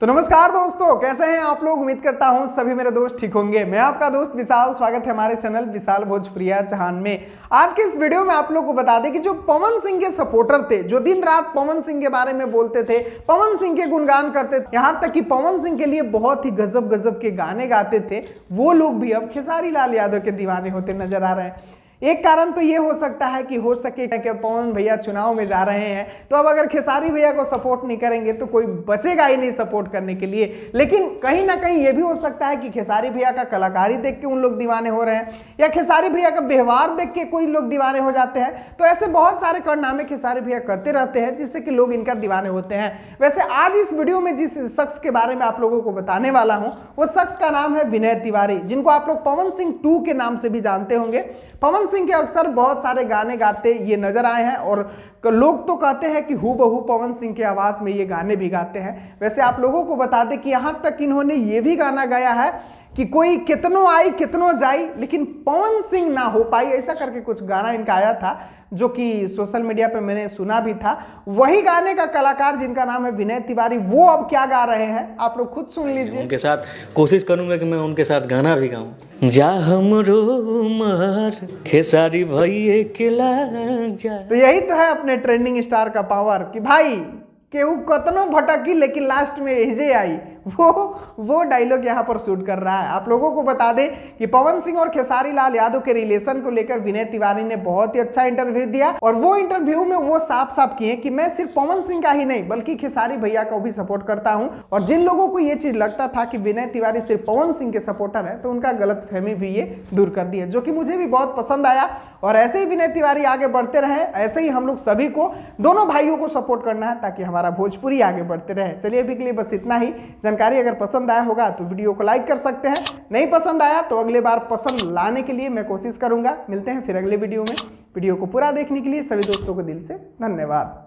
तो नमस्कार दोस्तों, कैसे हैं आप लोग। उम्मीद करता हूं सभी मेरे दोस्त ठीक होंगे। मैं आपका दोस्त विशाल, स्वागत है हमारे चैनल विशाल भोजपुरिया चहान में। आज के इस वीडियो में आप लोग को बता दें कि जो पवन सिंह के सपोर्टर थे, जो दिन रात पवन सिंह के बारे में बोलते थे, पवन सिंह के गुणगान करते थे, यहां तक कि पवन सिंह के लिए बहुत ही गजब गजब के गाने गाते थे, वो लोग भी अब खेसारी लाल यादव के दीवाने होते नजर आ रहे हैं। एक कारण तो ये हो सकता है कि हो सके कि पवन भैया चुनाव में जा रहे हैं, तो अब अगर खेसारी भैया को सपोर्ट नहीं करेंगे तो कोई बचेगा ही नहीं सपोर्ट करने के लिए। लेकिन कहीं ना कहीं ये भी हो सकता है कि खेसारी भैया का कलाकारी देख के उन लोग दीवाने हो रहे हैं, या खेसारी भैया का व्यवहार देख के कोई लोग दीवाने हो जाते हैं। तो ऐसे बहुत सारे कारनामे खेसारी भैया करते रहते हैं जिससे कि लोग इनका दीवाने होते हैं। वैसे आज इस वीडियो में जिस शख्स के बारे में आप लोगों को बताने वाला हूं, वो शख्स का नाम है विनय तिवारी, जिनको आप लोग पवन सिंह 2 के नाम से भी जानते होंगे। पवन सिंह के अक्सर बहुत सारे गाने गाते ये नजर आए हैं और लोग तो कहते हैं कि हूबहू पवन सिंह की आवाज में ये गाने भी गाते हैं। वैसे आप लोगों को बता दें कि यहां तक इन्होंने ये भी गाना गाया है कि कोई कितनो आई कितनो जाई लेकिन पवन सिंह ना हो पाई, ऐसा करके कुछ गाना इनका आया था जो कि सोशल मीडिया पे मैंने सुना भी था। वही गाने का कलाकार जिनका नाम है विनय तिवारी, वो अब क्या गा रहे हैं आप लोग खुद सुन लीजिए। उनके साथ कोशिश करूंगा कि मैं उनके साथ गाना भी गाऊं। जा हमरो मर खेसारी भैया के लाग जा। तो यही तो है अपने ट्रेंडिंग स्टार का पावर कि भाई केहू कतनो भटकी लेकिन लास्ट में एजे आई। वो डायलॉग यहाँ पर शूट कर रहा है। आप लोगों को बता दें कि पवन सिंह और खेसारी लाल यादव के रिलेशन को लेकर विनय तिवारी ने बहुत ही अच्छा इंटरव्यू दिया, और वो इंटरव्यू में वो साफ साफ किए कि मैं सिर्फ पवन सिंह का ही नहीं बल्कि खेसारी भैया को भी सपोर्ट करता हूं। और जिन लोगों को ये चीज लगता था कि विनय तिवारी सिर्फ पवन सिंह के सपोर्टर है, तो उनका गलतफहमी भी ये दूर कर दी है, जो कि मुझे भी बहुत पसंद आया। और ऐसे ही विनय तिवारी आगे बढ़ते रहे, ऐसे ही हम लोग सभी को, दोनों भाइयों को सपोर्ट करना है ताकि हमारा भोजपुरी आगे बढ़ते रहे। चलिए अभी के लिए बस इतना ही। जानकारी अगर पसंद आया होगा तो वीडियो को लाइक कर सकते हैं, नहीं पसंद आया तो अगले बार पसंद लाने के लिए मैं कोशिश करूंगा। मिलते हैं फिर अगले वीडियो में। वीडियो को पूरा देखने के लिए सभी दोस्तों को दिल से धन्यवाद।